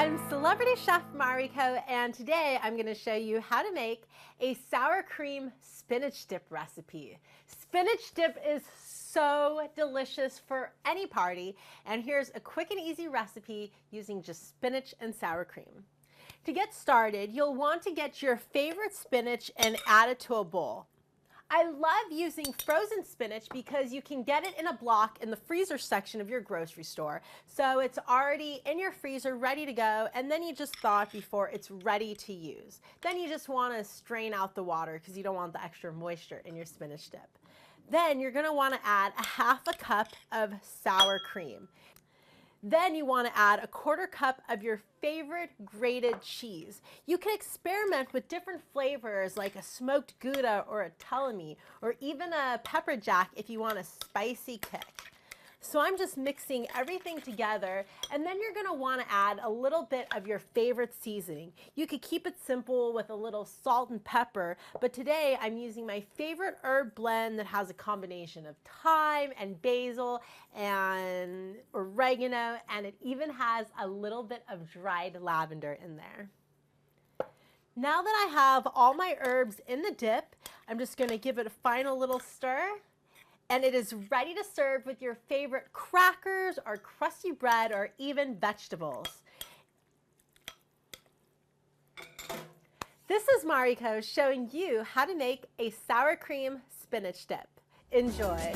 I'm Celebrity Chef Mariko, and today I'm going to show you how to make a sour cream spinach dip recipe. Spinach dip is so delicious for any party, and here's a quick and easy recipe using just spinach and sour cream. To get started, you'll want to get your favorite spinach and add it to a bowl. I love using frozen spinach because you can get it in a block in the freezer section of your grocery store. So it's already in your freezer, ready to go, and then you just thaw it before it's ready to use. Then you just want to strain out the water because you don't want the extra moisture in your spinach dip. Then you're going to want to add a half a cup of sour cream. Then you want to add a quarter cup of your favorite grated cheese. You can experiment with different flavors like a smoked Gouda or a Tullamy or even a pepper jack if you want a spicy kick. So I'm just mixing everything together, and then you're going to want to add a little bit of your favorite seasoning. You could keep it simple with a little salt and pepper, but today I'm using my favorite herb blend that has a combination of thyme and basil and oregano, and it even has a little bit of dried lavender in there. Now that I have all my herbs in the dip, I'm just going to give it a final little stir. And it is ready to serve with your favorite crackers or crusty bread or even vegetables. This is Mariko showing you how to make a sour cream spinach dip. Enjoy.